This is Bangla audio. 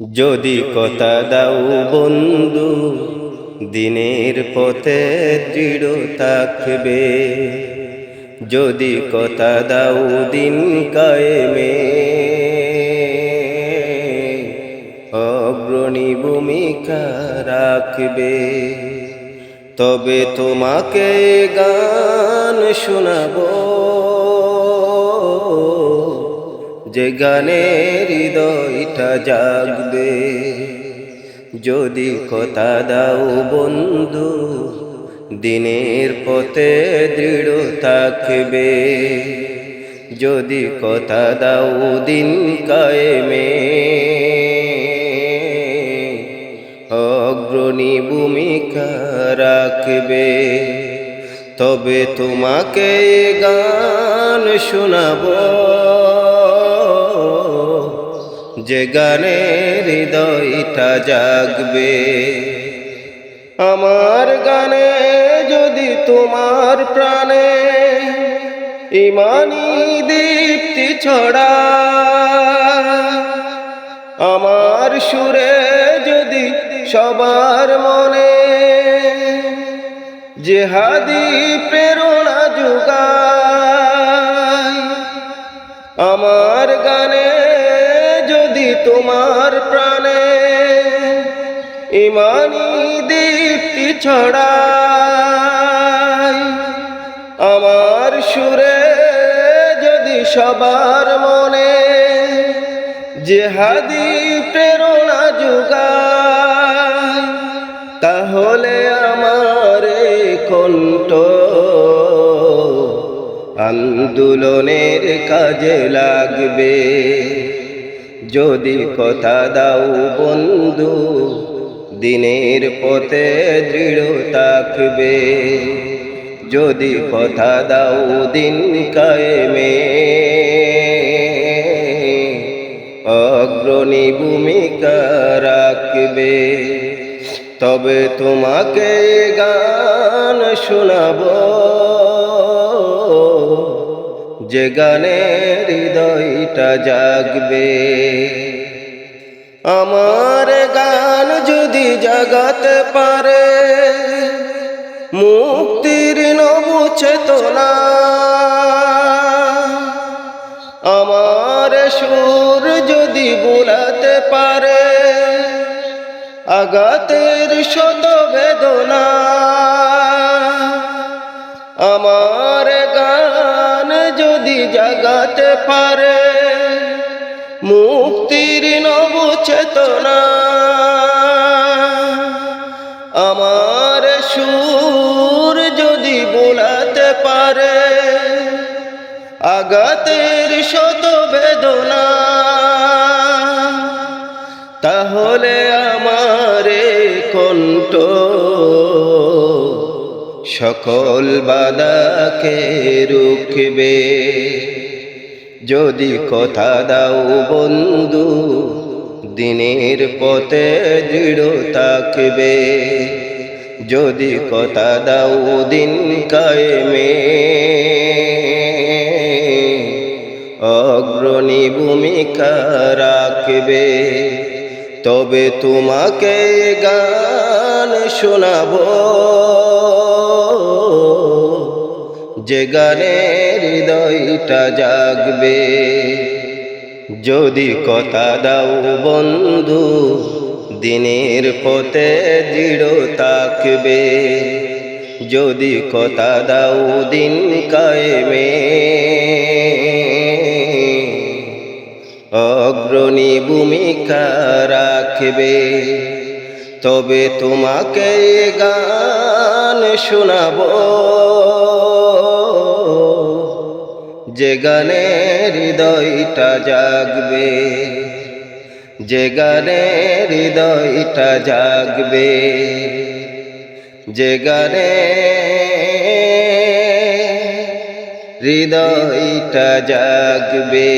যদি কথা দাও বন্ধু, দিনের পথে দৃঢ় থাকবে। যদি কথা দাও দিন কায়েমে অগ্রণী ভূমিকা রাখবে। তবে তোমাকে গান শোনাবো, যে গানে হৃদয়টা জাগবে। যদি কথা দাও বন্ধু, দিনের পথে দৃঢ় থাকবে। যদি কথা দাও দিন কায়েমে অগ্রণী ভূমিকা রাখবে। তবে তোমাকে গান শোনাবো, যে গানে হৃদয়টা জাগবে। আমার গানে যদি তোমার প্রাণে ইমানি দীপ্তি ছড়ায়, আমার সুরে যদি সবার মনে জিহাদি প্রেরণা যোগায়, আমার গানে যদি তোমার প্রাণে ইমানি দীপ্তি ছড়ায়, আমার সুরে যদি সবার মনে জিহাদি প্রেরণা যোগায়, তাহলে আমার কণ্ঠ আন্দোলনের কাজে লাগবে। যদি কথা দাও বন্ধু, দিনের পথে দৃঢ় থাকবে। যদি কথা দাও দিন কায়েমে অগ্রণী ভূমিকা রাখবে। তবে তোমাকে গান শোনাবো, যে গানে হৃদয়টা জাগবে। আমার গান যদি জাগাতে পারে মুক্তির নব চেতনা, আমার সুর যদি বোলাতে পারে আঘাতের শত বেদনা, আমার গান যদি জাগাতে পারে মুক্তির নব চেতনা, আমার সুর যদি বোলাতে পারে আঘাতের শত বেদনা, তাহলে আমার কণ্ঠ সকল বাধাকে রুখবে। যদি কথা দাও বন্ধু, দিনের পথে দৃঢ় থাকবে। যদি কথা দাও দিন কায়েমে অগ্রণী ভূমিকা রাখবে। তবে তোমাকে গান শোনাবো, যে গানে হৃদয়টা জাগবে। যদি কথা দাও বন্ধু, দিনের পথে দৃঢ় থাকবে। যদি কথা দাও দিন কায়েমে অগ্রণী ভূমিকা রাখবে। তবে তোমাকে গান শোনাবো, যে গানে হৃদয়টা জাগবে। যে গানে হৃদয়টা জাগবে। যে গানে হৃদয়টা জাগবে।